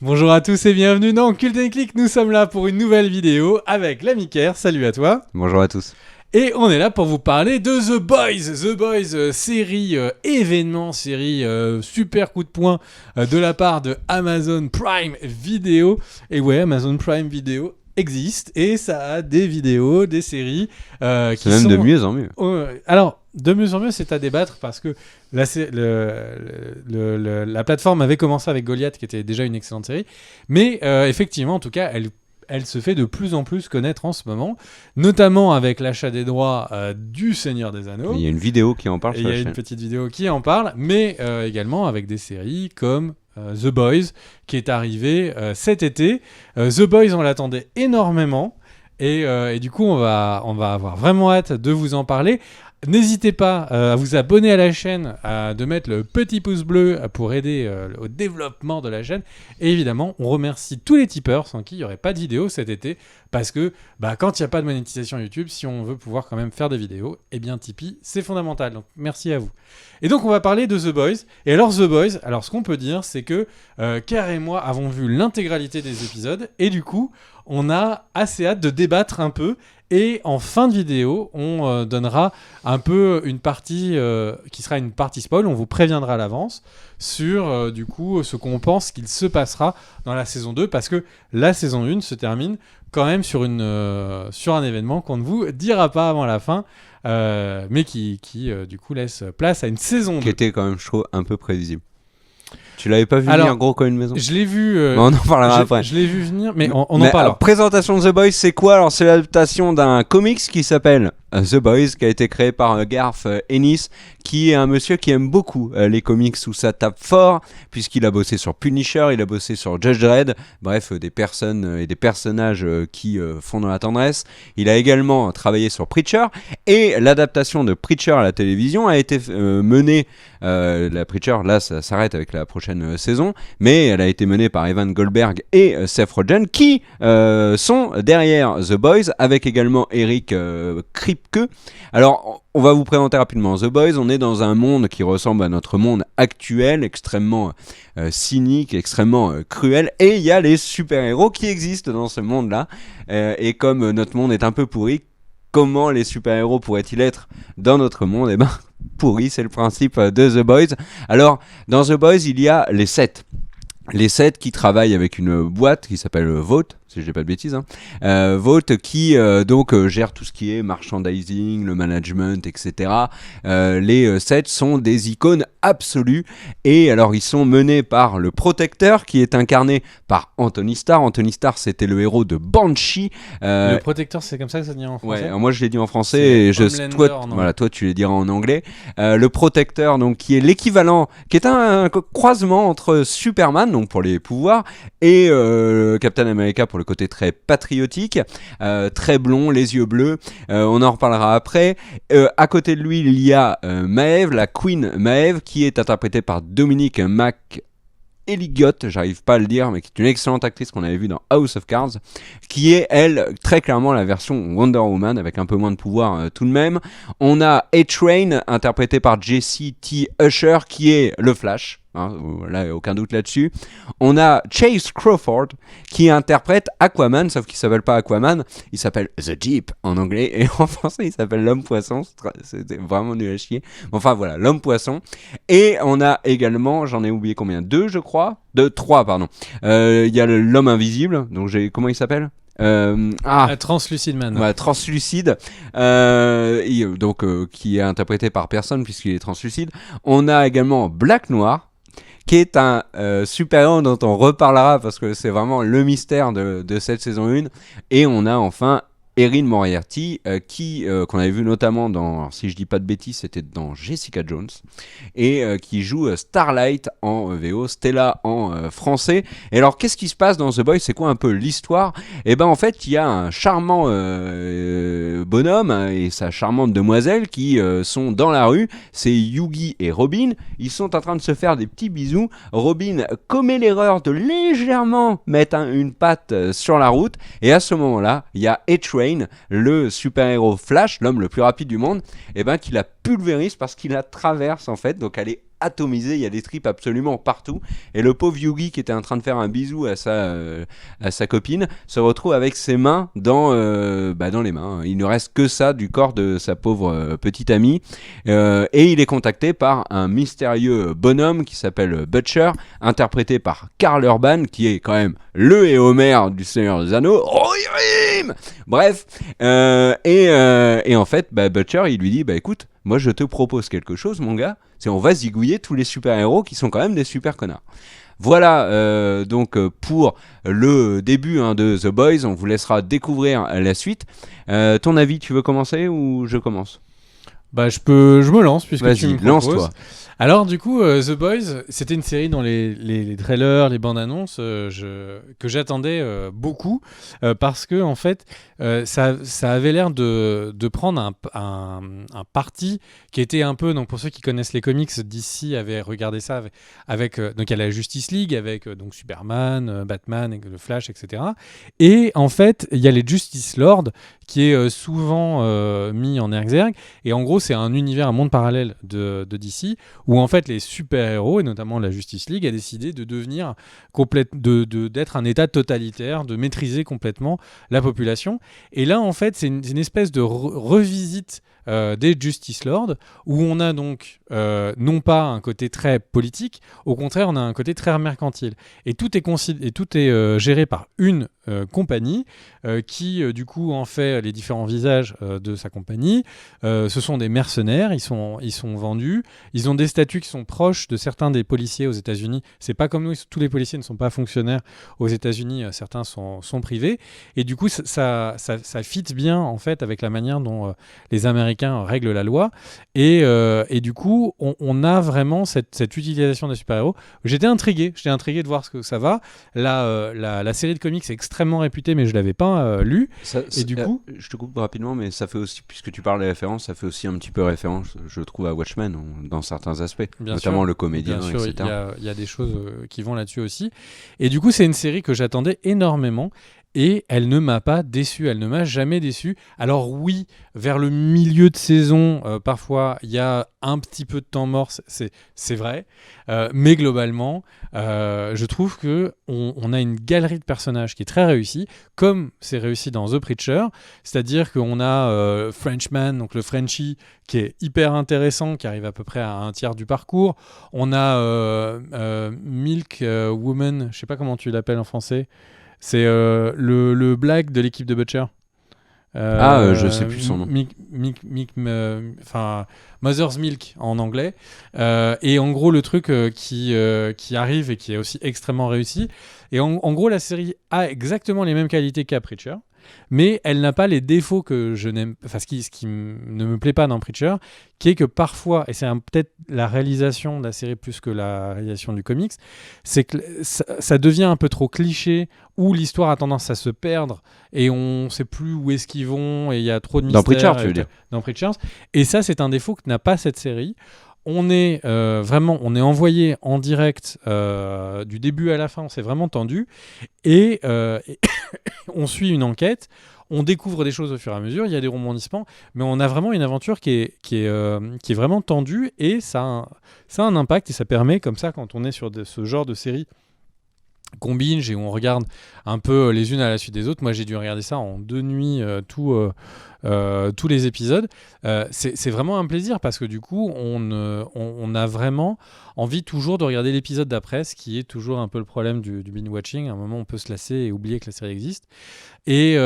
Bonjour à tous et bienvenue dans Cult & Click, nous sommes là pour une nouvelle vidéo avec l'ami Kerr, salut à toi. Bonjour à tous. Et on est là pour vous parler de The Boys, série événement, série super coup de poing de la part de Amazon Prime Video. Et ouais, Amazon Prime Video existe et ça a des vidéos, des séries qui c'est même sont... de mieux en mieux. Alors, de mieux en mieux, c'est à débattre parce que la plateforme avait commencé avec Goliath, qui était déjà une excellente série. Mais effectivement, en tout cas, elle se fait de plus en plus connaître en ce moment, notamment avec l'achat des droits du Seigneur des Anneaux. Il y a une vidéo qui en parle Et sur il y la a chaîne. une petite vidéo qui en parle, mais également avec des séries comme The Boys, qui est arrivé cet été. The Boys, on l'attendait énormément. Et du coup, on va avoir vraiment hâte de vous en parler. N'hésitez pas à vous abonner à la chaîne, de mettre le petit pouce bleu pour aider au développement de la chaîne. Et évidemment, on remercie tous les tipeurs sans qui il n'y aurait pas de vidéo cet été. Parce que quand il n'y a pas de monétisation YouTube, si on veut pouvoir quand même faire des vidéos, eh bien Tipeee, c'est fondamental. Donc merci à vous. Et donc on va parler de The Boys. Et alors The Boys, ce qu'on peut dire, c'est que Kerr et moi avons vu l'intégralité des épisodes. Et du coup, on a assez hâte de débattre un peu. Et en fin de vidéo, on donnera un peu une partie qui sera une partie spoil. On vous préviendra à l'avance sur du coup ce qu'on pense qu'il se passera dans la saison 2. Parce que la saison 1 se termine quand même sur un événement qu'on ne vous dira pas avant la fin. Mais qui du coup laisse place à une saison 2. Qui était quand même, je trouve, un peu prévisible. Tu l'avais pas vu venir gros comme une maison? Je l'ai vu. On en parlera après. Je l'ai vu venir, mais on en parle. Présentation de The Boys, c'est quoi? Alors, c'est l'adaptation d'un comics qui s'appelle The Boys, qui a été créé par Garth Ennis, qui est un monsieur qui aime beaucoup les comics où ça tape fort, puisqu'il a bossé sur Punisher, il a bossé sur Judge Dredd, bref, des personnes et des personnages qui font dans la tendresse. Il a également travaillé sur Preacher, et l'adaptation de Preacher à la télévision a été menée. La Preacher, là, ça s'arrête avec la prochaine saison, mais elle a été menée par Evan Goldberg et Seth Rogen, qui sont derrière The Boys, avec également Eric Kripke. Alors, on va vous présenter rapidement The Boys. On est dans un monde qui ressemble à notre monde actuel, extrêmement cynique, extrêmement cruel, et il y a les super-héros qui existent dans ce monde-là. Et comme notre monde est un peu pourri, comment les super-héros pourraient-ils être dans notre monde? Eh ben, pourri, c'est le principe de The Boys. Alors, dans The Boys, il y a les 7. Les 7 qui travaillent avec une boîte qui s'appelle Vought, si je dis pas de bêtises, Vought qui gère tout ce qui est merchandising, le management, etc. Les 7 sont des icônes absolues, et alors ils sont menés par le Protecteur, qui est incarné par Anthony Starr. Anthony Starr, c'était le héros de Banshee. Le Protecteur, c'est comme ça que ça dit en français. Ouais, moi je l'ai dit en français, et toi tu les diras en anglais. Le Protecteur, donc qui est l'équivalent, qui est un croisement entre Superman, donc pour les pouvoirs, et Captain America pour le côté très patriotique, très blond, les yeux bleus. On en reparlera après. À côté de lui, il y a Maeve, la Queen Maeve, qui est interprétée par Dominique McElligott, j'arrive pas à le dire, mais qui est une excellente actrice qu'on avait vue dans House of Cards, qui est, elle, très clairement la version Wonder Woman, avec un peu moins de pouvoir tout de même. On a A-Train, interprété par Jesse T. Usher, qui est le Flash. Là, aucun doute là-dessus. On a Chase Crawford qui interprète Aquaman, sauf qu'il s'appelle pas Aquaman, il s'appelle The Deep en anglais, et en français il s'appelle l'homme poisson. C'était vraiment nul à chier. Enfin voilà, l'homme poisson. Et on a également, j'en ai oublié combien, 3 pardon. Il y a l'homme invisible, donc comment il s'appelle? Translucide Man. Ouais, translucide, qui est interprété par personne puisqu'il est translucide. On a également Black Noir, qui est un super-héros dont on reparlera parce que c'est vraiment le mystère de cette saison 1. Et on a enfin Erin Moriarty, qu'on avait vu notamment dans, alors si je dis pas de bêtises, c'était dans Jessica Jones, et qui joue Starlight en VO, Stella en français. Et alors, qu'est-ce qui se passe dans The Boys? C'est quoi un peu l'histoire? Et ben en fait, il y a un charmant bonhomme et sa charmante demoiselle qui sont dans la rue. C'est Yugi et Robin. Ils sont en train de se faire des petits bisous. Robin commet l'erreur de légèrement mettre une patte sur la route, et à ce moment-là, il y a A-Train, le super-héros Flash, l'homme le plus rapide du monde, et ben qui la pulvérise parce qu'il la traverse en fait, donc elle est atomisé, il y a des tripes absolument partout. Et le pauvre Yugi qui était en train de faire un bisou à sa copine se retrouve avec ses mains dans les mains. Il ne reste que ça du corps de sa pauvre petite amie. Et il est contacté par un mystérieux bonhomme qui s'appelle Butcher, interprété par Karl Urban, qui est quand même le et Homer du Seigneur des Anneaux. Rohirrim. Bref, et en fait, Butcher, il lui dit, écoute, moi je te propose quelque chose, mon gars, c'est on va zigouiller tous les super-héros qui sont quand même des super connards. Voilà donc pour le début de The Boys, on vous laissera découvrir la suite. Ton avis, tu veux commencer ou je commence ? Je me lance puisque Vas-y, tu me proposes. lance-toi. Alors du coup, The Boys, c'était une série dont les trailers, les bandes annonces, que j'attendais beaucoup parce que en fait, ça avait l'air de prendre un parti qui était un peu, donc pour ceux qui connaissent les comics, DC avait regardé ça avec donc il y a la Justice League avec donc Superman, Batman, et le Flash, etc. Et en fait, il y a les Justice Lord qui est souvent mis en exergue. Et en gros, c'est un univers, un monde parallèle de DC où en fait les super-héros, et notamment la Justice League, a décidé de devenir d'être un état totalitaire, de maîtriser complètement la population. Et là, en fait, c'est une espèce de revisite des Justice Lords, où on a donc non pas un côté très politique, au contraire, on a un côté très mercantile. Et tout est géré par une compagnie qui, du coup, en fait les différents visages de sa compagnie. Ce sont des mercenaires, ils sont vendus, ils ont des statuts qui sont proches de certains des policiers aux États-Unis. C'est pas comme nous, tous les policiers ne sont pas fonctionnaires aux États-Unis, certains sont privés. Et du coup, ça fit bien, en fait, avec la manière dont les Américains règlent la loi. Et du coup, on a vraiment cette utilisation des super-héros. J'étais intrigué de voir ce que ça va. La série de comics est extrêmement réputée, mais je l'avais pas lu. Et du coup, je te coupe rapidement, mais ça fait aussi, puisque tu parles des références, ça fait aussi un petit peu référence, je trouve, à Watchmen dans certains aspects, notamment le comédien, bien sûr, etc. Il y a des choses qui vont là-dessus aussi. Et du coup, c'est une série que j'attendais énormément. Et elle ne m'a pas déçu, elle ne m'a jamais déçu. Alors oui, vers le milieu de saison, parfois, il y a un petit peu de temps mort, c'est vrai. Mais globalement, je trouve qu'on a une galerie de personnages qui est très réussie, comme c'est réussi dans The Preacher. C'est-à-dire qu'on a Frenchman, donc le Frenchie, qui est hyper intéressant, qui arrive à peu près à un tiers du parcours. On a Milk Woman, je sais pas comment tu l'appelles en français. C'est le black de l'équipe de Butcher. Je sais plus son nom. Mother's Milk en anglais. Et en gros, le truc qui arrive et qui est aussi extrêmement réussi. Et en gros, la série a exactement les mêmes qualités qu'à Preacher, mais elle n'a pas les défauts que je n'aime, enfin ce qui ne me plaît pas dans Preacher, qui est que parfois, et c'est peut-être la réalisation de la série plus que la réalisation du comics, c'est que ça devient un peu trop cliché, où l'histoire a tendance à se perdre et on ne sait plus où est-ce qu'ils vont et il y a trop de mystères. Dans Preacher, tu veux dire. Dans Preacher. Et ça, c'est un défaut que n'a pas cette série. On est envoyé en direct du début à la fin, on s'est vraiment tendu et on suit une enquête, on découvre des choses au fur et à mesure, il y a des rebondissements, mais on a vraiment une aventure qui est vraiment tendue et ça a un impact et ça permet comme ça quand on est sur ce genre de série qu'on binge et on regarde un peu les unes à la suite des autres. Moi j'ai dû regarder ça en 2 nuits tous les épisodes. C'est vraiment un plaisir parce que du coup on a vraiment envie toujours de regarder l'épisode d'après, ce qui est toujours un peu le problème du binge-watching. À un moment on peut se lasser et oublier que la série existe. Et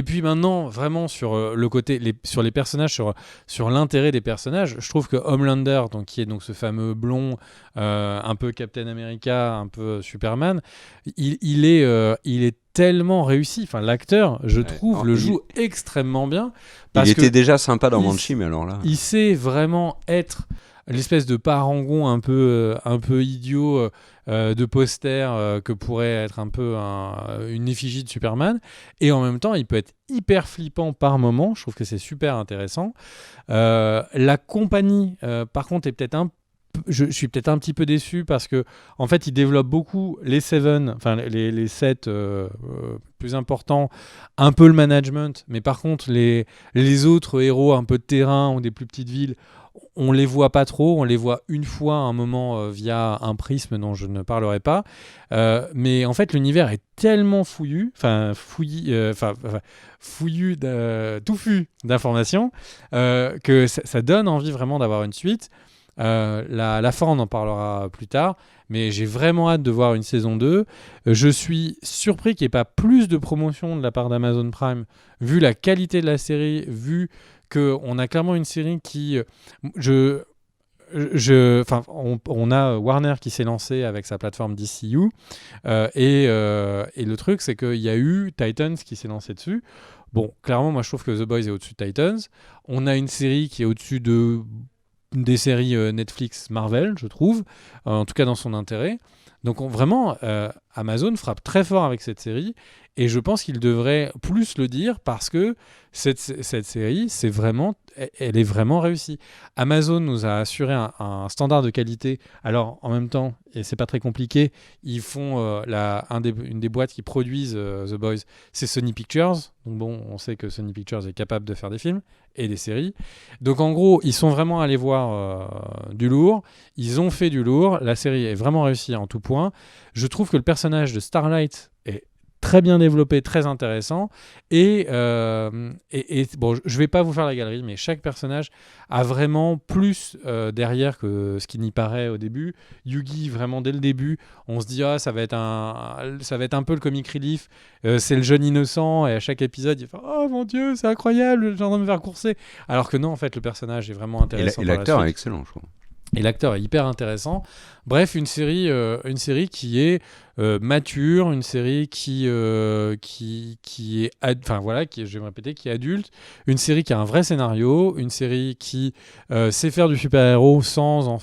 puis maintenant vraiment sur le côté, sur les personnages, sur l'intérêt des personnages, je trouve que Homelander, donc, qui est donc ce fameux blond un peu Captain America, un peu Superman, il est tellement réussi. Enfin, l'acteur, je trouve, le joue extrêmement bien. Il était déjà sympa dans Banshee, mais alors là... Il sait vraiment être l'espèce de parangon un peu idiot de poster que pourrait être un peu une effigie de Superman. Et en même temps, il peut être hyper flippant par moment. Je trouve que c'est super intéressant. La compagnie, par contre, est peut-être je suis peut-être un petit peu déçu parce que en fait il développe beaucoup les 7 plus importants, un peu le management, mais par contre les autres héros un peu de terrain ou des plus petites villes, on les voit pas trop, on les voit une fois à un moment via un prisme dont je ne parlerai pas. Mais en fait, l'univers est tellement touffu d'informations que ça donne envie vraiment d'avoir une suite. La fin, on en parlera plus tard, mais j'ai vraiment hâte de voir une saison 2. Je suis surpris qu'il n'y ait pas plus de promotion de la part d'Amazon Prime, vu la qualité de la série, vu qu'on a clairement une série qui... on a Warner qui s'est lancé avec sa plateforme DCU, et le truc, c'est qu'il y a eu Titans qui s'est lancé dessus. Bon, clairement, moi, je trouve que The Boys est au-dessus de Titans. On a une série qui est au-dessus des séries Netflix Marvel, je trouve, en tout cas dans son intérêt. Donc vraiment, Amazon frappe très fort avec cette série, et je pense qu'il devrait plus le dire parce que cette série, elle est vraiment réussie. Amazon nous a assuré un standard de qualité. Alors en même temps, et c'est pas très compliqué, ils font une des boîtes qui produisent The Boys, c'est Sony Pictures. Donc bon, on sait que Sony Pictures est capable de faire des films et des séries. Donc en gros, ils sont vraiment allés voir du lourd. Ils ont fait du lourd. La série est vraiment réussie en tout point. Je trouve que le personnage de Starlight est très bien développé, très intéressant. Et bon, je vais pas vous faire la galerie, mais chaque personnage a vraiment plus derrière que ce qui n'y paraît au début. Yugi, vraiment dès le début, on se dit ça va être un peu le comic relief. C'est le jeune innocent, et à chaque épisode, il fait oh mon Dieu, c'est incroyable, j'ai envie de me faire courser. Alors que non, en fait, le personnage est vraiment intéressant. Et l'acteur est excellent, je trouve. Et l'acteur est hyper intéressant. Bref, une série qui est mature, une série qui est, je vais me répéter, qui est adulte, une série qui a un vrai scénario, une série qui sait faire du super-héros sans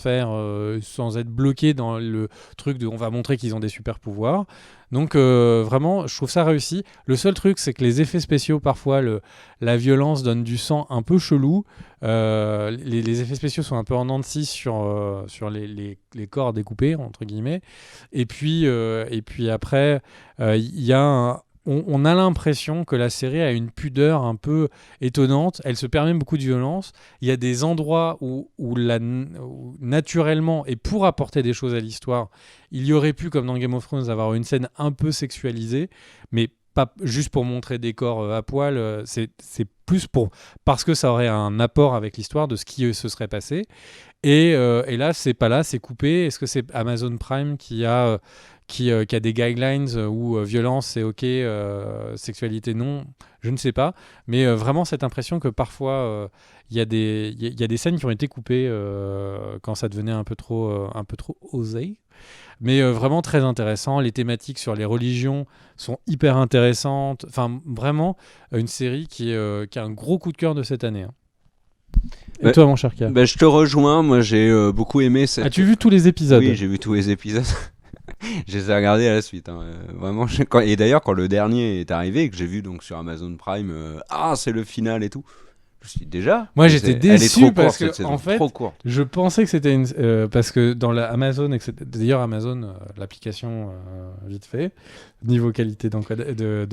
être bloqué dans le truc de on va montrer qu'ils ont des super pouvoirs. Donc vraiment, je trouve ça réussi. Le seul truc, c'est que les effets spéciaux, parfois, la violence donne du sang un peu chelou. Les effets spéciaux sont un peu en dents de scie sur les corps découpés, entre guillemets. Et puis après, on a l'impression que la série a une pudeur un peu étonnante. Elle se permet beaucoup de violence. Il y a des endroits où naturellement, et pour apporter des choses à l'histoire, il y aurait pu, comme dans Game of Thrones, avoir une scène un peu sexualisée, mais pas juste pour montrer des corps à poil. C'est plus parce que ça aurait un apport avec l'histoire de ce qui se serait passé. Et là, c'est pas là, c'est coupé. Est-ce que c'est Amazon Prime qui a des guidelines où violence c'est ok, sexualité non, je ne sais pas, mais vraiment cette impression que parfois il y a des scènes qui ont été coupées quand ça devenait un peu trop osé, mais vraiment très intéressant. Les thématiques sur les religions sont hyper intéressantes, enfin vraiment une série qui a un gros coup de cœur de cette année, hein. Et toi, mon cher K? Je te rejoins, moi j'ai beaucoup aimé cette... As-tu vu tous les épisodes? Oui, j'ai vu tous les épisodes. Je les ai regardés à la suite, hein. Vraiment. Et d'ailleurs, quand le dernier est arrivé, que j'ai vu donc sur Amazon Prime, c'est le final et tout. Je me suis dit, déjà. Moi, j'étais déçu parce que saison, en fait, trop courte. je pensais que c'était parce que dans la Amazon, d'ailleurs Amazon, l'application vite fait, niveau qualité de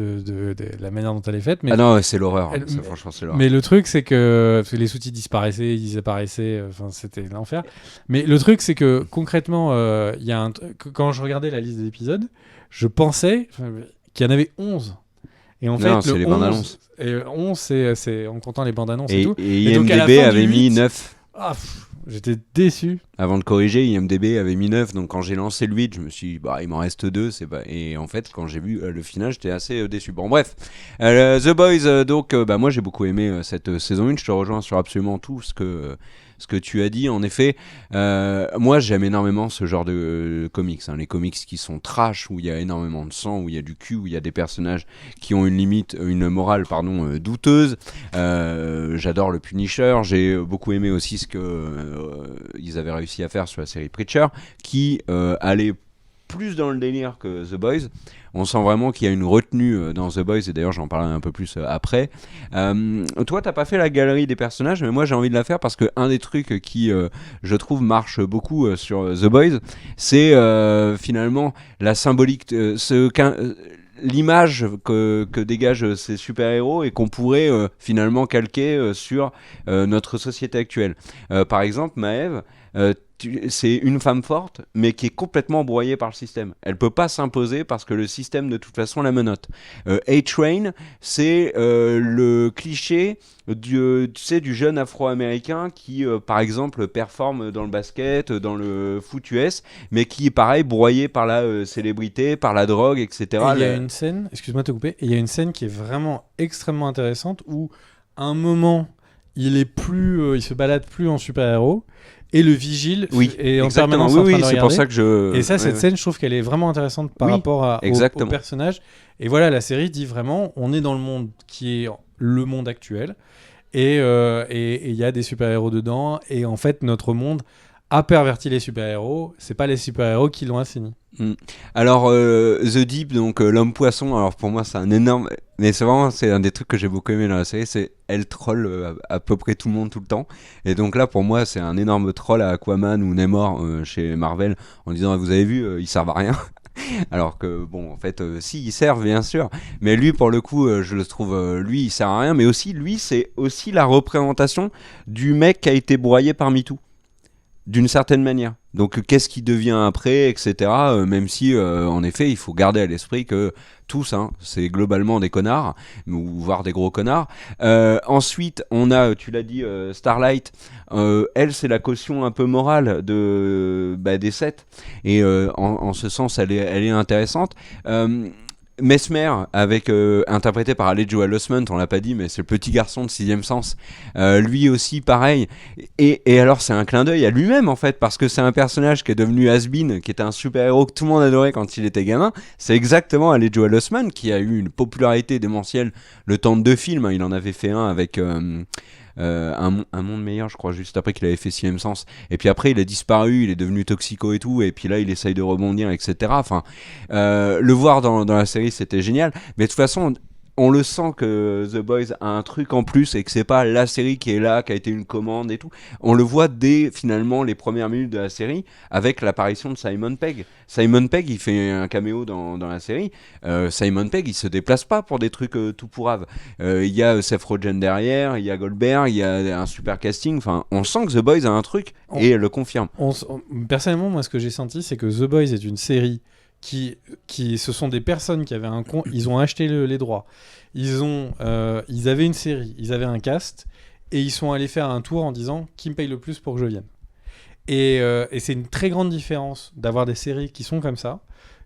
la manière dont elle est faite. Mais ah non, c'est l'horreur. Franchement, c'est l'horreur. Mais le truc, c'est que les sous-titres disparaissaient, ils apparaissaient. Enfin, c'était l'enfer. Mais le truc, c'est que concrètement, quand je regardais la liste des épisodes, je pensais qu'il y en avait 11. Et en fait, c'est les bandes annonces. Et 11, c'est en comptant les bandes annonces et tout. Et IMDb avait mis 9. J'étais déçu. Avant de corriger, IMDb avait mis 9. Donc quand j'ai lancé le 8, je me suis dit, il m'en reste 2. Et en fait, quand j'ai vu le final, j'étais assez déçu. Bon, bref. The Boys, moi j'ai beaucoup aimé cette saison 1. Je te rejoins sur absolument tout ce que tu as dit. En effet, moi j'aime énormément ce genre de comics, hein. Les comics qui sont trash, où il y a énormément de sang, où il y a du cul, où il y a des personnages qui ont une morale douteuse. J'adore le Punisher. J'ai beaucoup aimé aussi ce qu'ils avaient réussi à faire sur la série Preacher, qui allait plus dans le délire que The Boys. On sent vraiment qu'il y a une retenue dans The Boys, et d'ailleurs j'en parlerai un peu plus après. Toi t'as pas fait la galerie des personnages, mais moi j'ai envie de la faire parce que un des trucs qui je trouve marche beaucoup sur The Boys, c'est finalement la symbolique, l'image que dégagent ces super-héros et qu'on pourrait finalement calquer sur notre société actuelle. Par exemple, Maëve, c'est une femme forte, mais qui est complètement broyée par le système. Elle peut pas s'imposer parce que le système, de toute façon, la menotte. A-Train, c'est le cliché du jeune afro-américain qui, par exemple, performe dans le basket, dans le foot US, mais qui est pareil, broyé par la célébrité, par la drogue, etc. Et il y a une scène, excuse-moi de te couper, et il y a une scène qui est vraiment extrêmement intéressante où, à un moment, il se balade plus en super-héros. Et le vigile est en permanence en train de le regarder. C'est pour ça que je... Et ça, cette scène, je trouve qu'elle est vraiment intéressante par rapport au personnage. Et voilà, la série dit vraiment, on est dans le monde qui est le monde actuel. Et il y a des super-héros dedans. Et en fait, notre monde a perverti les super-héros. C'est pas les super-héros qui l'ont assaini. Alors, The Deep, donc l'homme poisson, alors pour moi, c'est un énorme... Mais c'est un des trucs que j'ai beaucoup aimé dans la série, c'est elle troll à peu près tout le monde tout le temps. Et donc là, pour moi, c'est un énorme troll à Aquaman ou Namor chez Marvel, en disant, vous avez vu, ils servent à rien. Alors que, bon, en fait, si, ils servent, bien sûr. Mais lui, pour le coup, je le trouve, lui, il sert à rien. Mais aussi, lui, c'est aussi la représentation du mec qui a été broyé par MeToo. D'une certaine manière. Donc qu'est-ce qui devient après, etc. Même si, en effet, il faut garder à l'esprit que tous, c'est globalement des connards, ou voire des gros connards. Ensuite, on a, tu l'as dit, Starlight. Elle, c'est la caution un peu morale des 7. Et en ce sens, elle est intéressante. Mesmer, interprété par Haley Joel Osment, on l'a pas dit, mais c'est le petit garçon de Sixième Sens. Lui aussi, pareil. Et alors, c'est un clin d'œil à lui-même, en fait, parce que c'est un personnage qui est devenu has-been, qui était un super-héros que tout le monde adorait quand il était gamin. C'est exactement Haley Joel Osment qui a eu une popularité démentielle le temps de 2 films. Il en avait fait un avec... un monde meilleur, je crois, juste après qu'il avait fait Sixième Sens. Et puis après, il a disparu, il est devenu toxico et tout. Et puis là, il essaye de rebondir, etc. Enfin, le voir dans la série, c'était génial. Mais de toute façon, on le sent que The Boys a un truc en plus et que c'est pas la série qui est là, qui a été une commande et tout. On le voit dès finalement les premières minutes de la série avec l'apparition de Simon Pegg. Simon Pegg, il fait un caméo dans la série. Simon Pegg, il se déplace pas pour des trucs tout pourraves. Il y a Seth Rogen derrière, il y a Goldberg, il y a un super casting. Enfin, on sent que The Boys a un truc et le confirme. Personnellement, moi, ce que j'ai senti, c'est que The Boys est une série ce sont des personnes qui avaient ils ont acheté les droits, ils avaient une série, ils avaient un cast et ils sont allés faire un tour en disant qui me paye le plus pour que je vienne. Et c'est une très grande différence d'avoir des séries qui sont comme ça,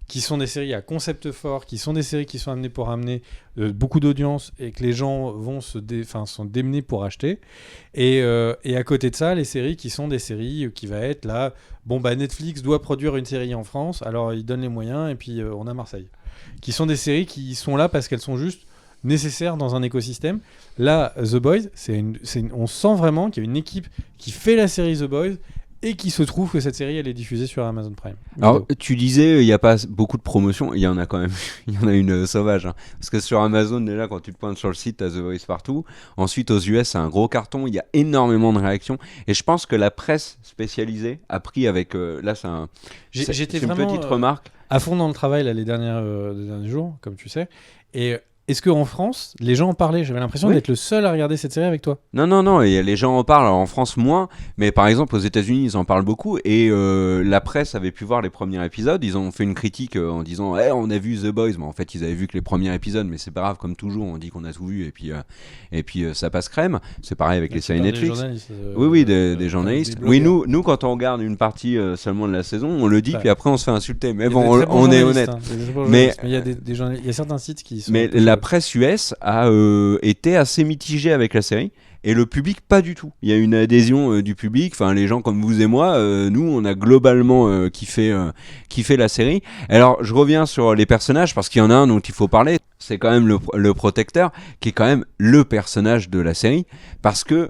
qui sont des séries à concept fort, qui sont des séries qui sont amenées pour amener beaucoup d'audience et que les gens vont sont démenés pour acheter. Et à côté de ça, les séries qui sont des séries qui va être là, Netflix doit produire une série en France, alors ils donnent les moyens et puis on a Marseille. Qui sont des séries qui sont là parce qu'elles sont juste nécessaires dans un écosystème. Là, The Boys, on sent vraiment qu'il y a une équipe qui fait la série The Boys et qui se trouve que cette série elle est diffusée sur Amazon Prime. Alors tu disais il n'y a pas beaucoup de promotions, il y en a quand même, il y en a une sauvage, parce que sur Amazon déjà quand tu te pointes sur le site t'as The Voice partout, ensuite aux US c'est un gros carton, il y a énormément de réactions et je pense que la presse spécialisée a pris avec, là j'étais une vraiment, petite remarque. À fond dans le travail là, les derniers jours comme tu sais, et est-ce qu'en France, les gens en parlaient? J'avais l'impression d'être le seul à regarder cette série avec toi. Non, et les gens en parlent. Alors, en France, moins. Mais par exemple, aux États-Unis, ils en parlent beaucoup. Et la presse avait pu voir les premiers épisodes. Ils ont fait une critique en disant on a vu The Boys. Mais en fait, ils avaient vu que les premiers épisodes. Mais c'est pas grave, comme toujours, on dit qu'on a tout vu. Et puis ça passe crème. C'est pareil avec les séries Netflix. Oui, des journalistes. Oui, nous, quand on regarde une partie seulement de la saison, on le dit. Puis après, on se fait insulter. Mais bon, on est honnête. Mais il y a certains sites qui sont. Mais la presse US a été assez mitigée avec la série et le public pas du tout. Il y a une adhésion du public, enfin les gens comme vous et moi, nous on a globalement kiffé la série. Alors je reviens sur les personnages parce qu'il y en a un dont il faut parler, c'est quand même le protecteur qui est quand même le personnage de la série parce que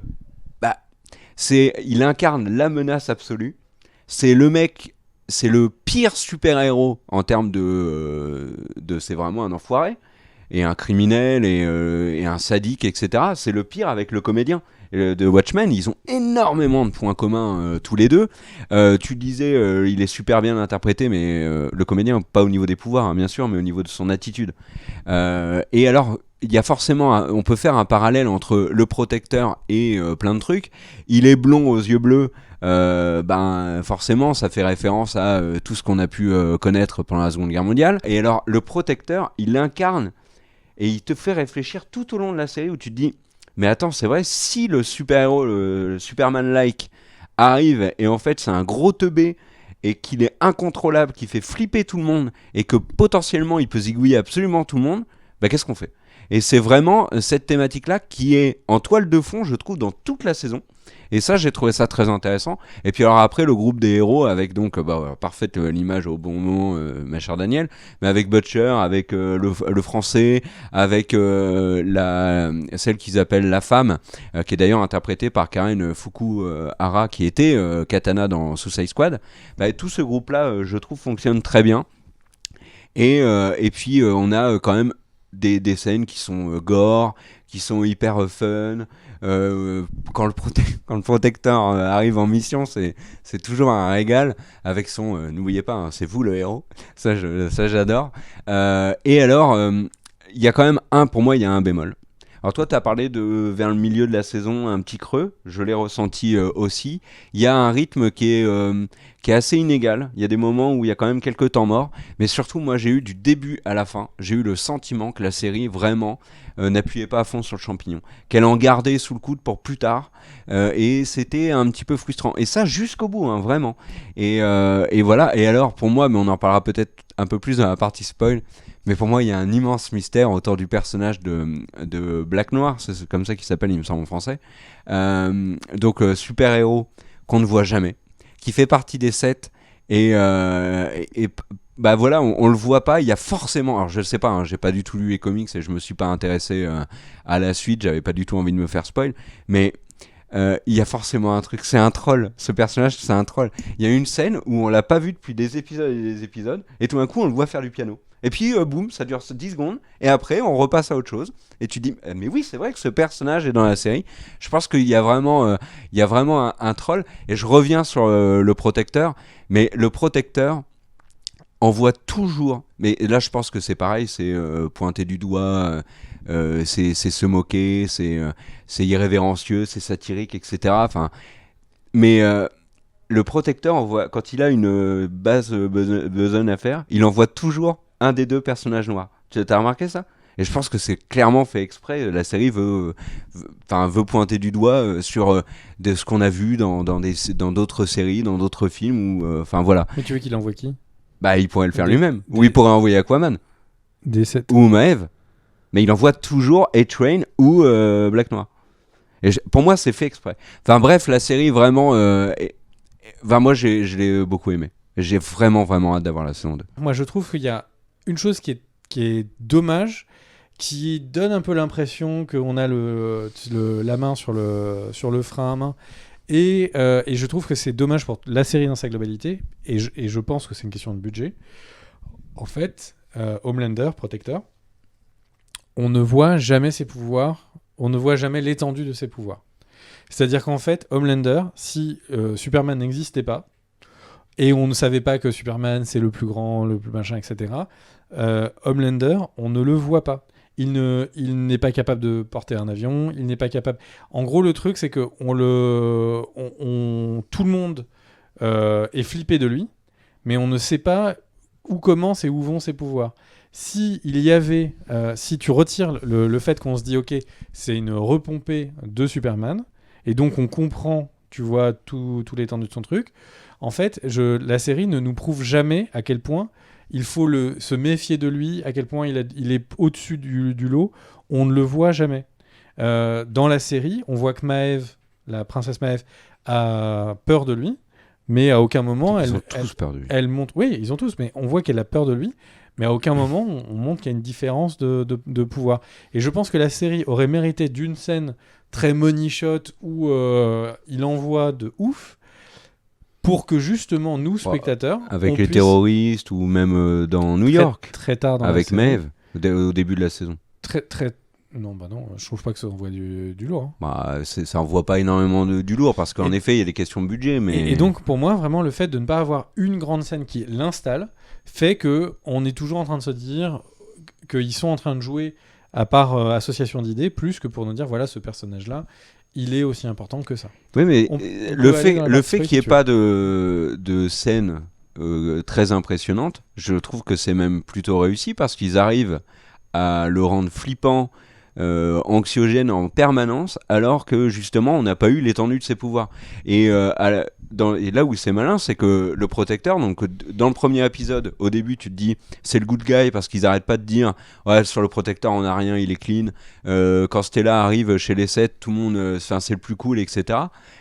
il incarne la menace absolue. C'est le mec, c'est le pire super-héros en termes de c'est vraiment un enfoiré. et un criminel et un sadique, etc. C'est le pire avec le comédien de Watchmen. Ils ont énormément de points communs tous les deux. Tu disais, il est super bien interprété, mais le comédien, pas au niveau des pouvoirs, hein, bien sûr, mais au niveau de son attitude. Et alors, il y a forcément, on peut faire un parallèle entre le protecteur et plein de trucs. Il est blond aux yeux bleus. Forcément ça fait référence à tout ce qu'on a pu connaître pendant la Seconde Guerre mondiale. Et alors le protecteur, il l'incarne et il te fait réfléchir tout au long de la série, où tu te dis mais attends, c'est vrai, si le super-héros, le Superman-like arrive et en fait c'est un gros teubé et qu'il est incontrôlable, qui fait flipper tout le monde et que potentiellement il peut zigouiller absolument tout le monde, qu'est-ce qu'on fait? Et c'est vraiment cette thématique-là qui est en toile de fond, je trouve, dans toute la saison. Et ça, j'ai trouvé ça très intéressant. Et puis alors après, le groupe des héros, avec donc, parfaite l'image au bon moment, ma chère Daniel, mais avec Butcher, avec le français, avec celle qu'ils appellent la femme, qui est d'ailleurs interprétée par Karen Fukuhara, qui était Katana dans Suicide Squad. Tout ce groupe-là, je trouve, fonctionne très bien. Et puis, on a quand même des scènes qui sont gore, qui sont hyper fun. Quand le protecteur arrive en mission, c'est toujours un régal avec son n'oubliez pas, hein, c'est vous le héros. Ça j'adore. Et alors, il y a quand même pour moi, il y a un bémol. Alors toi, tu as parlé de vers le milieu de la saison, un petit creux. Je l'ai ressenti aussi. Il y a un rythme qui est assez inégal. Il y a des moments où il y a quand même quelques temps morts. Mais surtout, moi, j'ai eu du début à la fin, j'ai eu le sentiment que la série, vraiment, n'appuyait pas à fond sur le champignon. Qu'elle en gardait sous le coude pour plus tard. Et c'était un petit peu frustrant. Et ça, jusqu'au bout, hein, vraiment. Et voilà. Et alors, pour moi, mais on en parlera peut-être un peu plus dans la partie spoil, mais pour moi, il y a un immense mystère autour du personnage de Black Noir, c'est comme ça qu'il s'appelle, il me semble, en français. Donc, super-héros qu'on ne voit jamais, qui fait partie des 7, et voilà, on le voit pas. Il y a forcément, alors je le sais pas, hein, j'ai pas du tout lu les comics et je me suis pas intéressé à la suite, j'avais pas du tout envie de me faire spoil, mais il y a forcément un truc, c'est un troll, ce personnage, c'est un troll. Il y a une scène où on l'a pas vu depuis des épisodes et des épisodes, et tout d'un coup on le voit faire du piano. Et puis boum, ça dure 10 secondes, et après on repasse à autre chose, et tu dis, mais oui, c'est vrai que ce personnage est dans la série. Je pense qu'il y a vraiment, un troll, et je reviens sur le protecteur, mais le protecteur on voit toujours, mais là je pense que c'est pareil, c'est pointer du doigt, c'est se moquer, c'est irrévérencieux, c'est satirique, etc. Enfin, mais le protecteur, on voit, quand il a une base besogne à faire, il envoie toujours un des deux personnages noirs. Tu as remarqué ça? Et je pense que c'est clairement fait exprès. La série veut pointer du doigt sur de ce qu'on a vu dans d'autres séries, dans d'autres films. Voilà. Mais tu veux qu'il envoie qui? Il pourrait le faire lui-même. Ou il pourrait envoyer Aquaman. Ou Maeve. Mais il envoie toujours A-Train ou Black Noir. Et pour moi, c'est fait exprès. Enfin bref, la série, vraiment... moi, je l'ai beaucoup aimé. J'ai vraiment hâte d'avoir la saison 2. Moi, je trouve qu'il y a une chose qui est dommage, qui donne un peu l'impression qu'on a la main sur le frein à main. Et je trouve que c'est dommage pour la série dans sa globalité, et je pense que c'est une question de budget. En fait, Homelander, protecteur, on ne voit jamais ses pouvoirs, on ne voit jamais l'étendue de ses pouvoirs. C'est-à-dire qu'en fait, Homelander, si Superman n'existait pas, et on ne savait pas que Superman c'est le plus grand, le plus machin, etc., Homelander, on ne le voit pas. Il n'est pas capable de porter un avion, il n'est pas capable... En gros, le truc, c'est que tout le monde est flippé de lui, mais on ne sait pas où commencent et où vont ses pouvoirs. Si tu retires le fait qu'on se dit, ok, c'est une repompée de Superman, et donc on comprend, tu vois, tout l'étendue de son truc, en fait, la série ne nous prouve jamais à quel point il faut se méfier de lui, à quel point il est au-dessus du lot. On ne le voit jamais. Dans la série, on voit que Maeve, la princesse Maeve, a peur de lui, mais à aucun moment ils ont tous peur de lui. Elle montre. Oui, ils ont tous, mais on voit qu'elle a peur de lui, mais à aucun moment on montre qu'il y a une différence de pouvoir. Et je pense que la série aurait mérité d'une scène très money shot où il envoie de ouf, pour que justement nous spectateurs avec les terroristes, ou même dans New York très tard dans avec Maeve, au début de la saison. Très, très. Non, bah non, je trouve pas que ça envoie du lourd. Hein. Bah, ça envoie pas énormément du lourd parce qu'en effet, il y a des questions de budget. Mais... Et donc, pour moi, vraiment, le fait de ne pas avoir une grande scène qui l'installe fait que on est toujours en train de se dire qu'ils sont en train de jouer à part association d'idées, plus que pour nous dire voilà, ce personnage-là, il est aussi important que ça. Oui, mais le fait qu'il n'y ait tu pas de scène très impressionnante, je trouve que c'est même plutôt réussi parce qu'ils arrivent à le rendre flippant, anxiogène en permanence, alors que justement on n'a pas eu l'étendue de ses pouvoirs. Et, et là où c'est malin, c'est que le protecteur, donc dans le premier épisode, au début tu te dis c'est le good guy parce qu'ils arrêtent pas de dire ouais, sur le protecteur on n'a rien, il est clean. Quand Stella arrive chez les 7, tout le monde, c'est le plus cool, etc.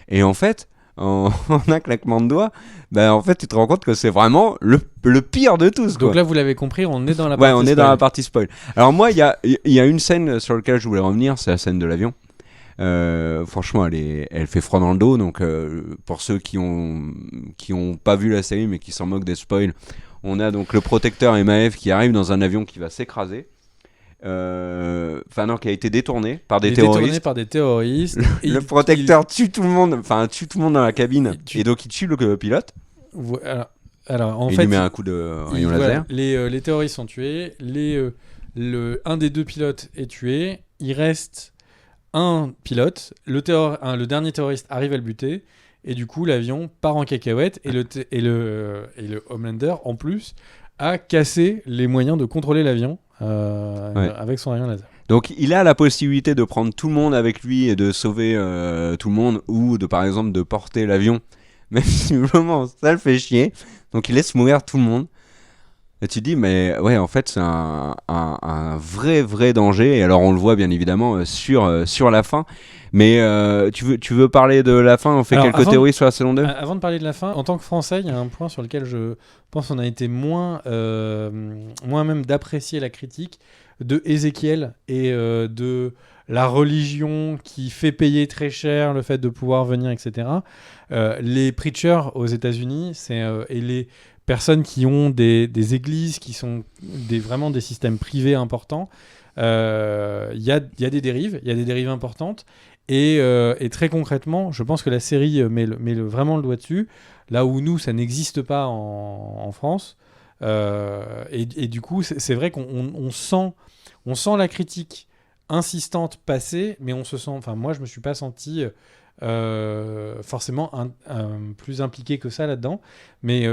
Et en fait, en un claquement de doigts, en fait tu te rends compte que c'est vraiment le pire de tous. Donc quoi. là vous l'avez compris, on est dans la partie partie on est dans la partie spoil. Alors moi il y a une scène sur laquelle je voulais revenir, c'est la scène de l'avion. Franchement elle fait froid dans le dos, donc pour ceux qui ont pas vu la série mais qui s'en moquent des spoils, on a donc le protecteur et Maeve qui arrivent dans un avion qui va s'écraser. Qui a été détourné par des terroristes. Le protecteur tue tout le monde dans la cabine et donc il tue le pilote. Alors en fait, il lui met un coup de rayon laser. Les terroristes sont tués, un des deux pilotes est tué, il reste un pilote, le dernier terroriste arrive à le buter et du coup l'avion part en cacahuète et le Homelander en plus a cassé les moyens de contrôler l'avion avec son rayon laser. Donc il a la possibilité de prendre tout le monde avec lui et de sauver tout le monde, ou par exemple de porter l'avion, même si vraiment ça le fait chier. Donc il laisse mourir tout le monde. Et tu te dis mais ouais, en fait c'est un vrai danger. Et alors on le voit bien évidemment sur la fin. Mais tu veux parler de la fin? On fait quelques théories sur la saison 2. Avant de parler de la fin, en tant que Français, il y a un point sur lequel je pense qu'on a été moins même d'apprécier la critique de Ézéchiel et de la religion qui fait payer très cher le fait de pouvoir venir, etc. Les preachers aux États-Unis, et les personnes qui ont des églises qui sont vraiment des systèmes privés importants, il y a des dérives importantes. Et très concrètement, je pense que la série met vraiment le doigt dessus, là où nous, ça n'existe pas en France. Et du coup, c'est vrai qu'on sent la critique insistante passer, mais on se sent... Enfin, moi, je me suis pas senti forcément plus impliqué que ça là-dedans. Mais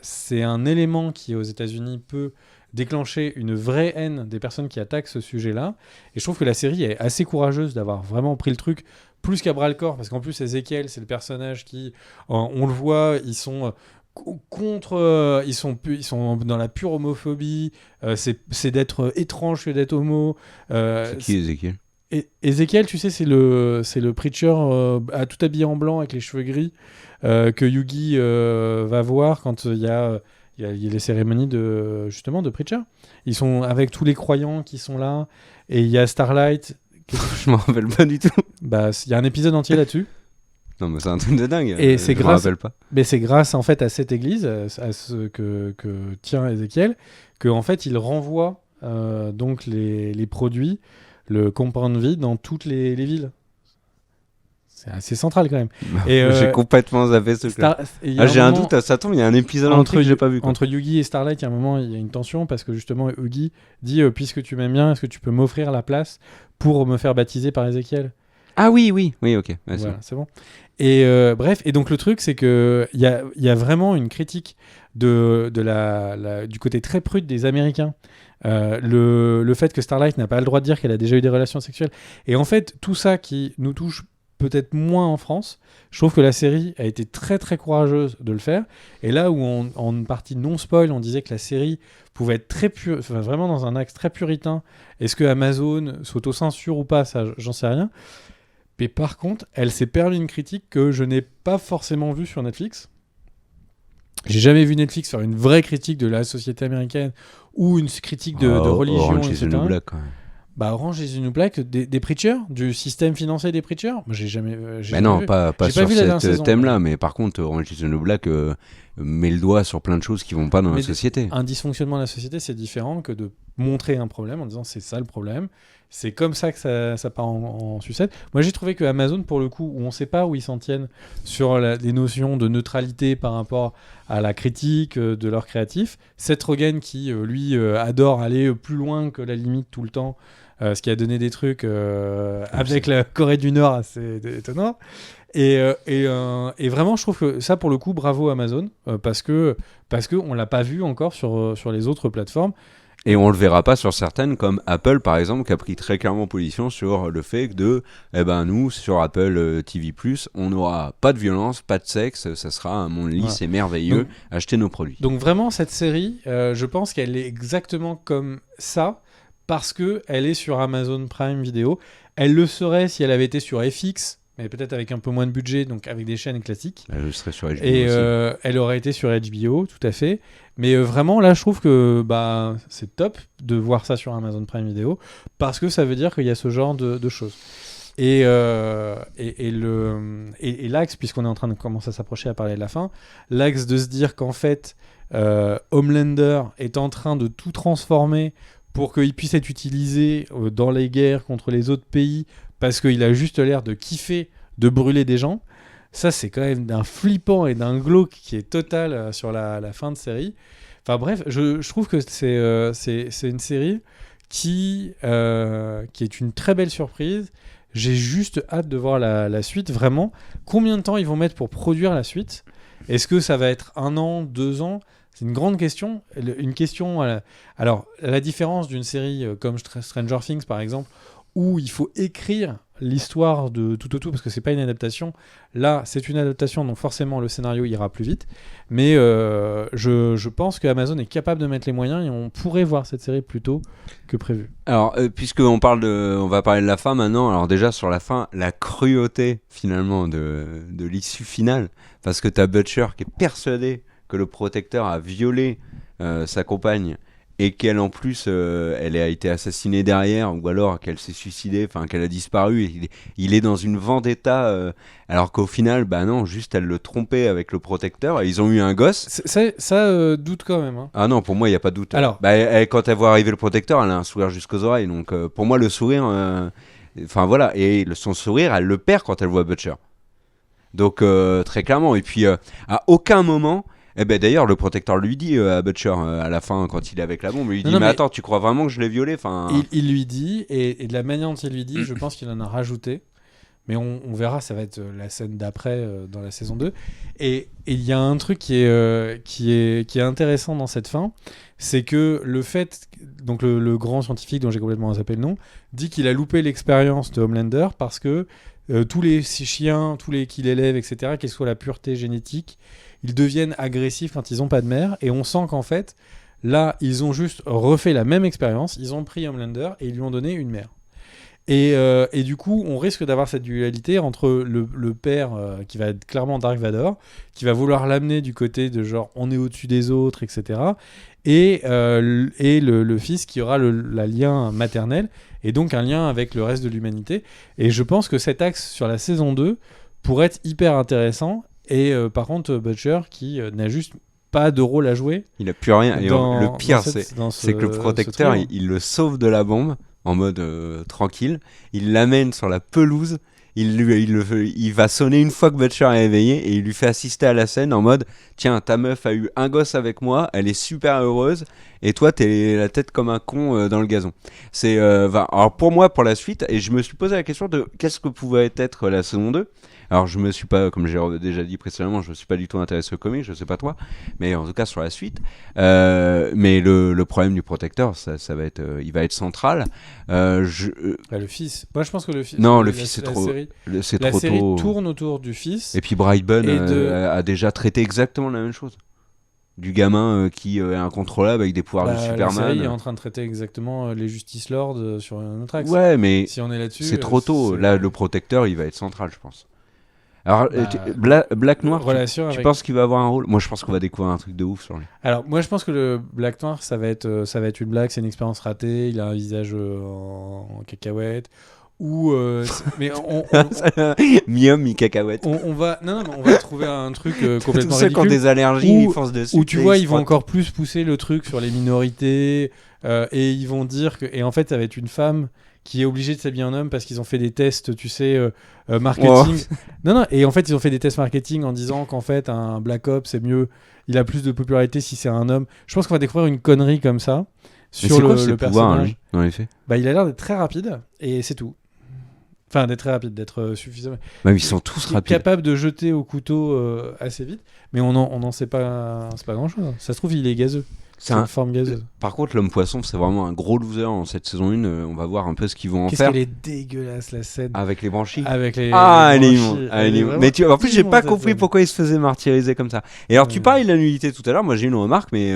c'est un élément qui, aux États-Unis, peut déclencher une vraie haine des personnes qui attaquent ce sujet-là. Et je trouve que la série est assez courageuse d'avoir vraiment pris le truc plus qu'à bras-le-corps, parce qu'en plus, Ézéchiel, c'est le personnage qui, on le voit, ils sont contre, ils sont dans la pure homophobie, c'est d'être étrange que d'être homo. C'est qui Ézéchiel? Ézéchiel, tu sais, c'est le preacher tout habillé en blanc avec les cheveux gris que Yugi va voir quand il y a les cérémonies de preacher. Ils sont avec tous les croyants qui sont là, et il y a Starlight. Je m'en rappelle pas du tout. Il y a un épisode entier là-dessus. Non, mais c'est un truc de dingue. Et je me rappelle pas. Mais c'est grâce en fait à cette église, à ce que tient Ézéchiel, que en fait il renvoie donc les produits, le compound V dans toutes les villes. C'est assez central quand même. Et j'ai complètement zappé ce truc-là. J'ai un doute, ça tombe, il y a un épisode entier que j'ai pas vu. Entre Yugi et Starlight, il y a un moment, il y a une tension parce que justement Yugi dit puisque tu m'aimes bien, est-ce que tu peux m'offrir la place pour me faire baptiser par Ézéchiel? Ah oui, ok. Ouais, voilà, c'est bon. Et bref, et donc le truc, c'est que il y a vraiment une critique du côté très prude des Américains. Le fait que Starlight n'a pas le droit de dire qu'elle a déjà eu des relations sexuelles. Et en fait, tout ça qui nous touche peut-être moins en France, je trouve que la série a été très très courageuse de le faire. Et là où en partie non spoil, on disait que la série pouvait être vraiment dans un axe très puritain. Est-ce que Amazon s'auto-censure ou pas, ça j'en sais rien. Mais par contre, elle s'est permis une critique que je n'ai pas forcément vue sur Netflix. J'ai jamais vu Netflix faire une vraie critique de la société américaine ou une critique de religion, Orange etc. is the New Black, quand même. Orange is the New Black, des preachers, du système financier des preachers. Moi, j'ai jamais. Non, vu. pas J'ai sur vu la dernière ce saison, thème-là, mais par contre, Orange is the New Black, met le doigt sur plein de choses qui vont pas dans la Mais société. Un dysfonctionnement de la société, c'est différent que de montrer un problème en disant c'est ça le problème. C'est comme ça que ça part en sucette. Moi, j'ai trouvé que Amazon, pour le coup, où on ne sait pas où ils s'en tiennent sur les notions de neutralité par rapport à la critique de leurs créatifs, Seth Rogen qui, lui, adore aller plus loin que la limite tout le temps, ce qui a donné des trucs avec la Corée du Nord assez étonnants. Et vraiment, je trouve que ça, pour le coup, bravo Amazon, parce que on l'a pas vu encore sur les autres plateformes. Et on le verra pas sur certaines, comme Apple par exemple, qui a pris très clairement position sur le fait que nous, sur Apple TV+, on n'aura pas de violence, pas de sexe, ça sera un monde lisse et merveilleux, achetez nos produits. Donc vraiment, cette série, je pense qu'elle est exactement comme ça, parce qu'elle est sur Amazon Prime Video. Elle le serait si elle avait été sur FX, mais peut-être avec un peu moins de budget, donc avec des chaînes classiques. Elle serait sur HBO et aussi. elle aurait été sur HBO, tout à fait. Mais vraiment, là, je trouve que c'est top de voir ça sur Amazon Prime Video, parce que ça veut dire qu'il y a ce genre de choses. Et l'axe, puisqu'on est en train de commencer à s'approcher à parler de la fin, l'axe de se dire qu'en fait, Homelander est en train de tout transformer pour qu'il puisse être utilisé dans les guerres contre les autres pays, parce qu'il a juste l'air de kiffer de brûler des gens. Ça, c'est quand même d'un flippant et d'un glauque qui est total sur la fin de série. Enfin bref, je trouve que c'est une série qui est une très belle surprise. J'ai juste hâte de voir la suite, vraiment. Combien de temps ils vont mettre pour produire la suite ? Est-ce que ça va être 1 an, 2 ans ? C'est une grande question. Une question... Alors, la différence d'une série comme Stranger Things, par exemple, où il faut écrire l'histoire de tout au tout, parce que c'est pas une adaptation. Là, c'est une adaptation, donc forcément, le scénario ira plus vite. Mais je pense que Amazon est capable de mettre les moyens et on pourrait voir cette série plus tôt que prévu. Alors, puisqu'on on va parler de la fin maintenant. Alors déjà, sur la fin, la cruauté, finalement, de l'issue finale. Parce que t'as Butcher qui est persuadé que le protecteur a violé sa compagne et qu'elle en plus elle a été assassinée derrière, ou alors qu'elle s'est suicidée, enfin qu'elle a disparu, et il est dans une vendetta alors qu'au final non, juste elle le trompait avec le protecteur et ils ont eu un gosse. Ça doute quand même, hein. Ah non, pour moi il n'y a pas de doute. Alors, quand elle voit arriver le protecteur, elle a un sourire jusqu'aux oreilles, donc pour moi le sourire enfin voilà, et son sourire elle le perd quand elle voit Butcher, donc très clairement. Et puis à aucun moment d'ailleurs, le protecteur lui dit à Butcher à la fin, quand il est avec la bombe, il lui dit mais attends, tu crois vraiment que je l'ai violé, enfin... Il lui dit, et de la manière dont il lui dit, je pense qu'il en a rajouté. Mais on verra, ça va être la scène d'après dans la saison 2. Et il y a un truc qui est intéressant dans cette fin, c'est que le fait, donc le grand scientifique dont j'ai complètement zappé le nom, dit qu'il a loupé l'expérience de Homelander parce que tous les chiens, qu'il élève, etc., quelle soit la pureté génétique, ils deviennent agressifs quand ils n'ont pas de mère. Et on sent qu'en fait, là, ils ont juste refait la même expérience. Ils ont pris Homelander et ils lui ont donné une mère. Et du coup, on risque d'avoir cette dualité entre le père qui va être clairement Dark Vador, qui va vouloir l'amener du côté de genre on est au-dessus des autres, etc. Et le fils qui aura la lien maternel et donc un lien avec le reste de l'humanité. Et je pense que cet axe sur la saison 2 pourrait être hyper intéressant. Et par contre, Butcher qui n'a juste pas de rôle à jouer. Il n'a plus rien. Et le pire, c'est que le protecteur, il le sauve de la bombe en mode tranquille. Il l'amène sur la pelouse. Il va sonner une fois que Butcher est éveillé et il lui fait assister à la scène en mode tiens, ta meuf a eu un gosse avec moi, elle est super heureuse et toi t'es la tête comme un con dans le gazon. Alors pour moi, pour la suite, et je me suis posé la question de qu'est-ce que pouvait être la saison 2. Alors je me suis pas, comme j'ai déjà dit précédemment, je me suis pas du tout intéressé au comic, je sais pas toi, mais en tout cas sur la suite. Mais le problème du protecteur, ça va être, il va être central. Le fils. Moi je pense que le fils. Non, le fils c'est trop. C'est la trop série tôt. tourne autour du fils. Et puis Brightburn a déjà traité exactement la même chose. Du gamin qui est incontrôlable avec des pouvoirs de Superman. La série est en train de traiter exactement les Justice Lords sur un autre axe. Ouais, mais si on est là-dessus, c'est trop tôt. Là, le protecteur, il va être central, je pense. Alors, Black Noir, tu penses qu'il va avoir un rôle ? Moi, je pense qu'on va découvrir un truc de ouf sur lui. Alors, moi, je pense que le Black Noir, ça va être une blague, c'est une expérience ratée, il a un visage en cacahuète, mais Mi-homme, mi-cacahuète. on va non, mais on va trouver un truc Tous complètement ceux qui ont ridicule des allergies, Ou- ils foncent dessus. où tu et vois se ils vont frottent. encore plus pousser le truc sur les minorités et ils vont dire que et en fait ça va être une femme qui est obligée de s'habiller en homme parce qu'ils ont fait des tests, tu sais, marketing. Non, et en fait ils ont fait des tests marketing en disant qu'en fait un Black Ops c'est mieux, il a plus de popularité si c'est un homme. Je pense qu'on va découvrir une connerie comme ça Mais sur c'est quoi le ses pouvoirs, personnage. lui, dans les faits? Bah il a l'air d'être très rapide et c'est tout. Enfin d'être très rapide, d'être suffisamment Bah, ils sont tous rapides. capable de jeter au couteau assez vite, mais on en sait pas, c'est pas grand chose. Ça se trouve il est gazeux. C'est un- une forme gazeuse. Par contre, l'homme poisson, c'est vraiment un gros loser en cette saison 1. On va voir un peu ce qu'ils vont en Qu'est-ce faire qu'elle est dégueulasse la scène avec les branchies. avec les Ah, les elle est branchies. immonde. Elle est immonde. vraiment Mais en plus, j'ai immonde, pas cette compris scène. pourquoi il se faisait martyriser comme ça. Et alors, tu Ouais. parlais de la nudité tout à l'heure. Moi, j'ai une remarque, mais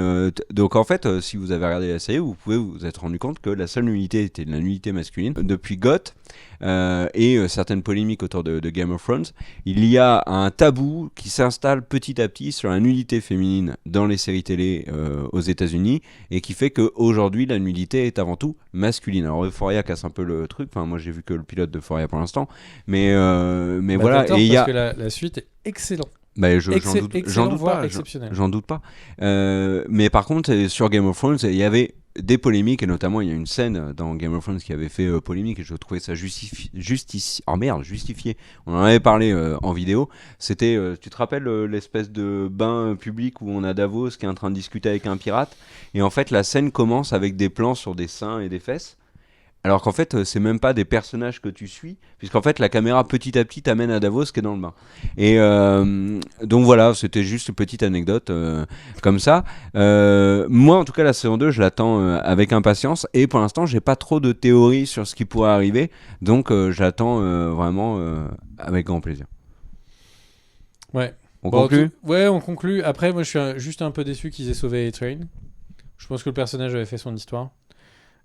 donc en fait, si vous avez regardé la série, vous pouvez vous être rendu compte que la seule nudité était de la nudité masculine. Depuis GOT et certaines polémiques autour de Game of Thrones, il y a un tabou qui s'installe petit à petit sur la nudité féminine dans les séries télé aux États-Unis et qui fait qu'aujourd'hui, la nudité est avant tout masculine. Alors, Euphoria casse un peu le truc. Enfin, moi, j'ai vu que le pilote d'Euphoria pour l'instant, mais Bah, voilà. t'as tort, Et il y a parce que la suite est excellente. bah, j'en Excellent, doute voire pas, exceptionnel. j'en doute pas. Mais par contre, sur Game of Thrones, il y avait des polémiques, et notamment il y a une scène dans Game of Thrones qui avait fait polémique, et je trouvais ça justifié. On en avait parlé en vidéo. C'était, tu te rappelles l'espèce de bain public où on a Davos qui est en train de discuter avec un pirate, et en fait la scène commence avec des plans sur des seins et des fesses. Alors qu'en fait, c'est même pas des personnages que tu suis, puisqu'en fait, la caméra petit à petit t'amène à Davos qui est dans le bain. Et donc voilà, c'était juste une petite anecdote comme ça. Moi, en tout cas, la saison 2, je l'attends avec impatience. Et pour l'instant, j'ai pas trop de théories sur ce qui pourrait arriver. Donc j'attends vraiment avec grand plaisir. Ouais. On Bon, conclut Ouais, on conclut. Après, moi, je suis juste un peu déçu qu'ils aient sauvé A-Train. Je pense que le personnage avait fait son histoire.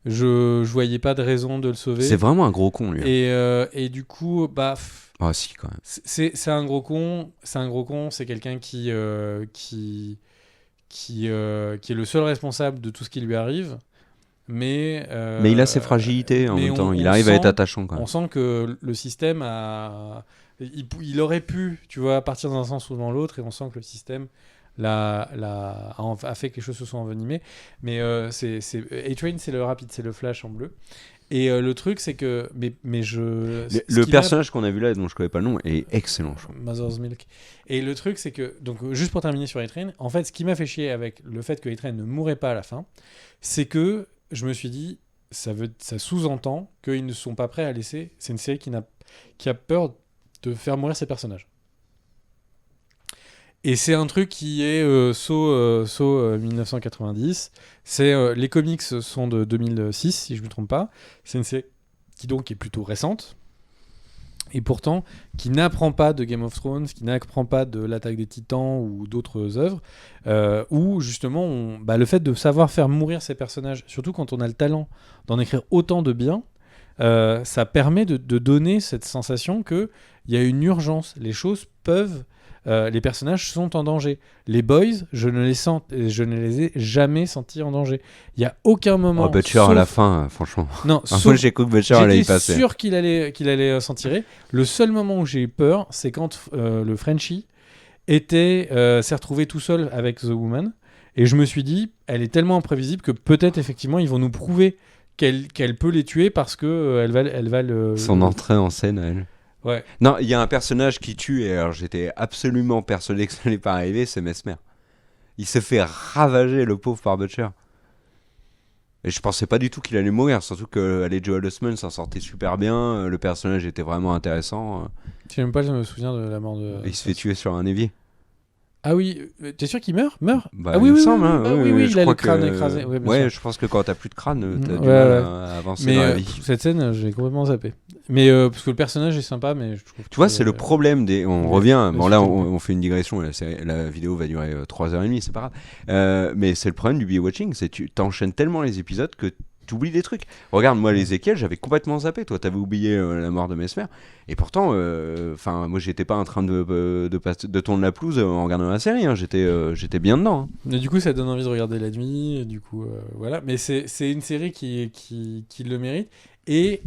Je voyais pas de raison de le sauver. C'est vraiment un gros con, lui. Et du coup, bah, Ah si, quand même. c'est un gros con. C'est un gros con. C'est quelqu'un qui est le seul responsable de tout ce qui lui arrive. Mais Mais il a ses fragilités en mais même temps. on Il arrive à sent- être attachant quand même. on sent que le système il aurait pu, tu vois, partir dans un sens ou dans l'autre, et on sent que le système a fait que les choses se sont envenimées. Mais A-Train, c'est le rapide, c'est le flash en bleu. Et le truc, c'est que Le personnage qu'on a vu là, dont je connais pas le nom, est excellent. Je trouve. Mother's Milk. Et le truc, c'est que, donc, juste pour terminer sur A-Train, en fait, ce qui m'a fait chier avec le fait que A-Train ne mourrait pas à la fin, c'est que je me suis dit, ça sous-entend qu'ils ne sont pas prêts à laisser. C'est une série qui a peur de faire mourir ses personnages. Et c'est un truc qui est saut 1990. Les comics sont de 2006, si je ne me trompe pas. C'est une série qui donc est plutôt récente. Et pourtant, qui n'apprend pas de Game of Thrones, qui n'apprend pas de l'Attaque des Titans ou d'autres œuvres, où justement, le fait de savoir faire mourir ses personnages, surtout quand on a le talent d'en écrire autant de bien, ça permet de donner cette sensation qu'il y a une urgence. Les choses peuvent... les personnages sont en danger. Les boys, je ne les ai jamais sentis en danger. Il n'y a aucun moment... Butcher à la fin, franchement. Non, Moi, j'ai cru que Butcher allait y j'étais passer. sûr qu'il allait s'en tirer. Le seul moment où j'ai eu peur, c'est quand le Frenchie s'est retrouvé tout seul avec The Woman. Et je me suis dit, elle est tellement imprévisible que peut-être, effectivement, ils vont nous prouver qu'elle peut les tuer parce que elle va le... Son entrée en scène à elle. Ouais. Non, il y a un personnage qui tue, et alors j'étais absolument persuadé que ça n'allait pas arriver, c'est Mesmer. Il se fait ravager, le pauvre, par Butcher. Et je pensais pas du tout qu'il allait mourir, surtout que Joel Osment s'en sortait super bien, le personnage était vraiment intéressant. Je sais même pas, je me souviens de la mort de... Il se fait tuer sur un évier. Ah oui, t'es sûr qu'il meurt Bah, ah oui, il me oui, semble, oui, hein, oui, je il a crois le crâne que- écrasé. Ouais, bien Ouais, sûr. je pense que quand t'as plus de crâne, t'as du Ouais, mal ouais. à avancer Mais dans la vie. cette scène, j'ai complètement zappé. Mais parce que le personnage est sympa, mais je trouve Tu vois, que, c'est le problème des. On ouais, revient. Bon, ouais, là, c'est on fait une digression. La vidéo va durer 3h30, c'est pas grave. Mais c'est le problème du binge-watching. C'est que tu t'enchaînes tellement les épisodes que tu oublies des trucs. Regarde, moi, les Ezekiel, j'avais complètement zappé. Toi, t'avais oublié la mort de Mesmer. Et pourtant, moi, j'étais pas en train de tourner la pelouse en regardant la série. Hein. J'étais bien dedans. Hein. Mais du coup, ça donne envie de regarder la nuit. Et du coup, voilà. Mais c'est une série qui le mérite. Et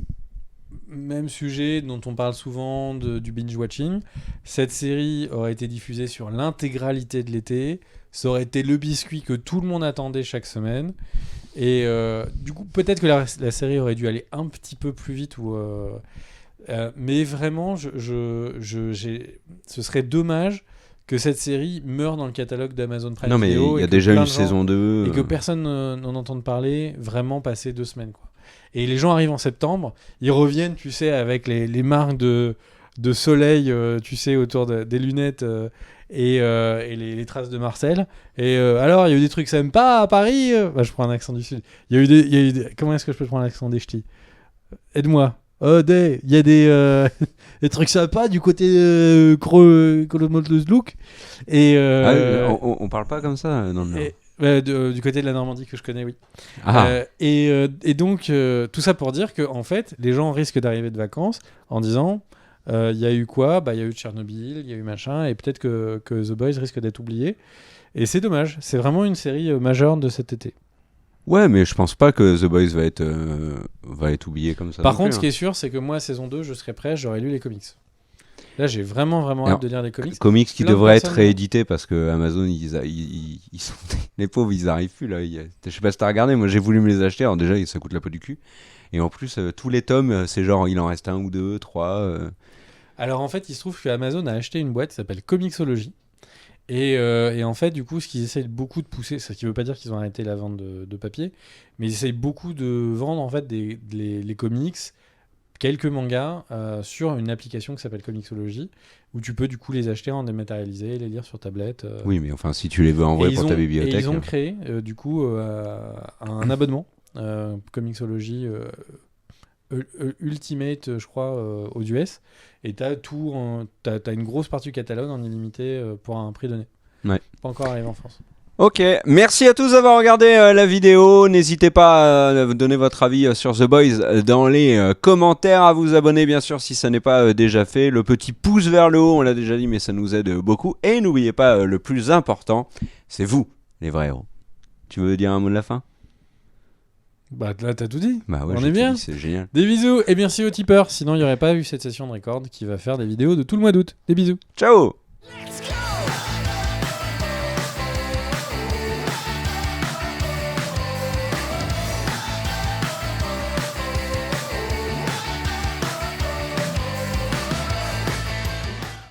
même sujet dont on parle souvent du binge-watching. Cette série aurait été diffusée sur l'intégralité de l'été. Ça aurait été le biscuit que tout le monde attendait chaque semaine. Et du coup, peut-être que la série aurait dû aller un petit peu plus vite. Mais vraiment, ce serait dommage que cette série meure dans le catalogue d'Amazon Prime Non, mais Video. il y a et que déjà plein une de gens- saison 2. Et que personne n'en entende parler vraiment passer 2 semaines, quoi. Et les gens arrivent en septembre, ils reviennent, tu sais, avec les marques de soleil, tu sais, autour des lunettes et les traces de Marcel. Et alors, il y a eu des trucs sympas à Paris. Bah, je prends un accent du Sud. Il y a eu comment est-ce que je peux prendre l'accent des ch'tis? Aide-moi. Il y a des trucs sympas du côté Kolomotlouk. Et, On parle pas comme ça dans le Nord. du côté de la Normandie que je connais, oui. Ah, Et donc, tout ça pour dire que en fait, les gens risquent d'arriver de vacances en disant il y a eu quoi? Bah, il y a eu Tchernobyl, il y a eu machin, et peut-être que The Boys risque d'être oublié. Et c'est dommage. C'est vraiment une série majeure de cet été. ouais, mais je pense pas que The Boys va être oublié comme ça. Par non contre, plus, ce qui est sûr, c'est que moi, saison 2, je serai prêt, j'aurai lu les comics. Là, j'ai vraiment Alors, hâte de lire les comics. Comics qui Plein de devraient être personnes- réédités parce que Amazon, ils sont les pauvres, ils arrivent plus là. Je sais pas si t'as regardé, moi j'ai voulu me les acheter. Alors déjà, ça coûte la peau du cul. Et en plus, tous les tomes, c'est genre, il en reste 1 ou 2, 3. Alors, en fait, il se trouve que Amazon a acheté une boîte qui s'appelle Comixology. Et en fait, du coup, ce qu'ils essayent beaucoup de pousser, ce qui veut pas dire qu'ils ont arrêté la vente de papier, mais ils essayent beaucoup de vendre en fait les comics, quelques mangas sur une application qui s'appelle Comixology, où tu peux du coup les acheter en dématérialisé, les lire sur tablette. Oui, mais enfin, si tu les veux en vrai Et pour ta Et bibliothèque. ils ont créé du coup un abonnement Comixology Ultimate, je crois, aux US. Et t'as une grosse partie du catalogue en illimité pour un prix donné. Ouais. Pas encore arrivé en France. Ok, merci à tous d'avoir regardé la vidéo. N'hésitez pas à donner votre avis sur The Boys dans les commentaires, à vous abonner bien sûr si ça n'est pas déjà fait. Le petit pouce vers le haut, on l'a déjà dit, mais ça nous aide beaucoup. Et n'oubliez pas, le plus important, c'est vous, les vrais héros. Tu veux dire un mot de la fin? Bah là, t'as tout dit. Bah ouais, On j'ai est tout bien. dit, c'est génial. Des bisous et merci aux tipeurs. Sinon, il n'y aurait pas eu cette session de record qui va faire des vidéos de tout le mois d'août. Des bisous. Ciao!